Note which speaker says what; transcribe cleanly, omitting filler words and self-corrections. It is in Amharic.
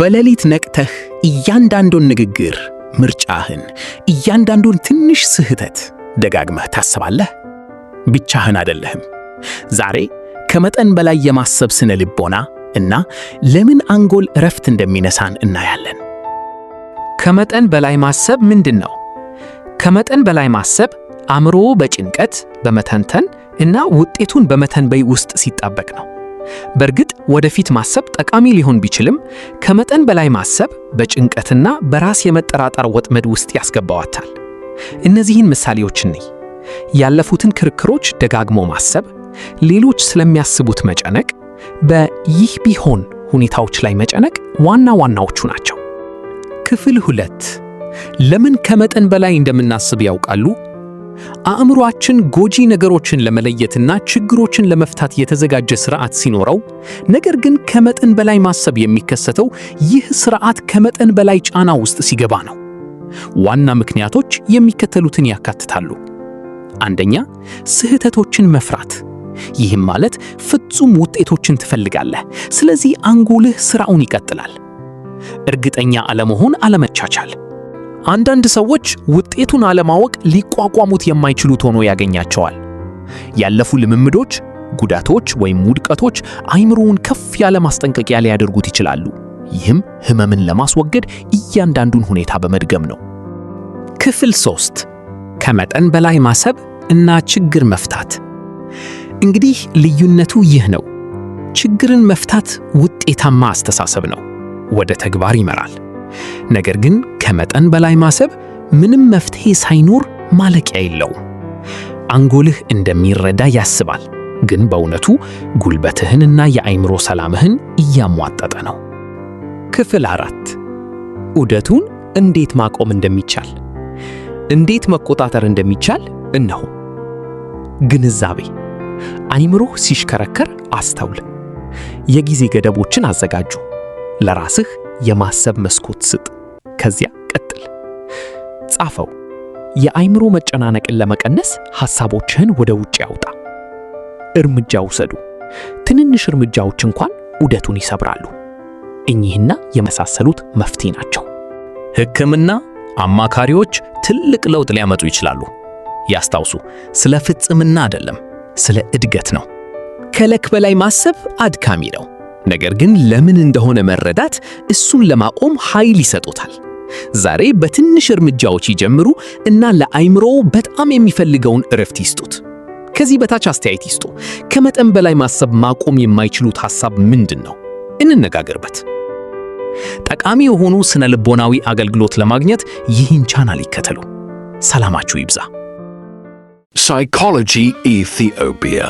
Speaker 1: በሌሊት ነቅተህ እያንዳንዱን ንግግር፣ ምርጫህን፣ እያንዳንዱን ትንሽ ስህተት ደጋግመህ ታስባለህ? ብቻህን አይደለህም። ዛሬ ከመጠን በላይ የማሰብ ስነ ልቦና እና ለምን አንጎል እረፍት እንደሚነሳን እናያለን።
Speaker 2: ከመጠን በላይ ማሰብ ምንድን ነው? ከመጠን በላይ ማሰብ አእምሮ በጭንቀት በመተንተን እና ውጤቱን በመተንበይ ውስጥ ሲጣበቅ ነው። በእርግጥ ወደፊት ማሰብ ጠቃሚ ሊሆን ቢችልም ከመጠን በላይ ማሰብ በጭንቀትና በራስ የመጠራጠር ወጥመድ ውስጥ ያስገባዋታል። እነዚህን ምሳሌዎች እንይ። ያለፉትን ክርክሮች ደጋግሞ ማሰብ፣ ሌሎች ስለሚያስቡት መጨነቅ፣ በይህ ቢሆን ሁኔታዎች ላይ መጨነቅ ዋና ዋናዎቹ ናቸው።
Speaker 1: ክፍል 2 ለምን ከመጠን በላይ እንደምናስብ ያውቃሉ? አእምሮአችን ጎጂ ነገሮችን ለመለየትና ችግሮችን ለመፍታት የተዘጋጀ ሥርዓት ሲኖረው፣ ነገር ግን ከመጠን በላይ ማሰብ የሚከሰተው ይህ ሥርዓት ከመጠን በላይ ጫና ውስጥ ሲገባ ነው። ዋና ምክንያቶች የሚከተሉትን ያካትታሉ። አንደኛ፣ ስህተቶችን መፍራት። ይህም ማለት ፍጹም ውጤቶችን ትፈልጋለህ፣ ስለዚህ አንጎልህ ሥራውን ይቀጥላል። እርግጠኛ አለመሆን፣ አለመቻቻል። አንዳንድ ሰዎች ውጤቱን አለማወቅ ሊቋቋሙት የማይችሉት ሆኖ ያገኛቸዋል። ያለፉ ልምምዶች፣ ጉዳቶች ወይም ውድቀቶች አእምሮውን ከፍ ያለ ማስጠንቀቂያ ሊያደርጉት ይችላሉ። ይህም ህመምን ለማስወገድ እያንዳንዱን ሁኔታ በመድገም ነው። ክፍል 3 ከመጠን በላይ ማሰብ እና ችግር መፍታት። እንግዲህ ልዩነቱ ይህ ነው። ችግርን መፍታት ውጤታማ አስተሳሰብ ነው፣ ወደ ተግባር ይመራል። ነገር ግን ከመጠን በላይ ማሰብ ምንም መፍትሄ ሳይኖር ማለቂያ የለውም። አንጎልህ እንደሚረዳ ያስባል፣ ግን በእውነቱ ጉልበትህንና የአእምሮ ሰላምህን እያሟጠጠ ነው። ክፍል 4 ዑደቱን እንዴት ማቆም እንደሚቻል፣ እንዴት መቆጣጠር እንደሚቻል እነሆ። ግንዛቤ። አእምሮህ ሲሽከረከር አስተውል። የጊዜ ገደቦችን አዘጋጁ። ለራስህ የማሰብ መስኮት ስጥ። ከዚያ ቀጥል። ጻፈው። የአእምሮ መጨናነቅን ለመቀነስ ሐሳቦችህን ወደ ውጭ ያውጣ። እርምጃ ውሰዱ። ትንንሽ እርምጃዎች እንኳን ዑደቱን ይሰብራሉ። እኚህና የመሳሰሉት መፍትሄ ናቸው።
Speaker 3: ሕክምና አማካሪዎች ትልቅ ለውጥ ሊያመጡ ይችላሉ። ያስታውሱ፣ ስለ ፍጽምና አይደለም፣ ስለ እድገት ነው።
Speaker 1: ከልክ በላይ ማሰብ አድካሚ ነው። ነገር ግን ለምን እንደሆነ መረዳት እሱን ለማቆም ኃይል ይሰጦታል። ዛሬ በትንሽ እርምጃዎች ይጀምሩ እና ለአእምሮ በጣም የሚፈልገውን እረፍት ይስጡት። ከዚህ በታች አስተያየት ይስጡ። ከመጠን በላይ ማሰብ ማቆም የማይችሉት ሐሳብ ምንድን ነው? እንነጋገርበት። ጠቃሚ የሆኑ ስነ ልቦናዊ አገልግሎት ለማግኘት ይህን ቻናል ይከተሉ። ሰላማችሁ ይብዛ።
Speaker 4: Psychology Ethiopia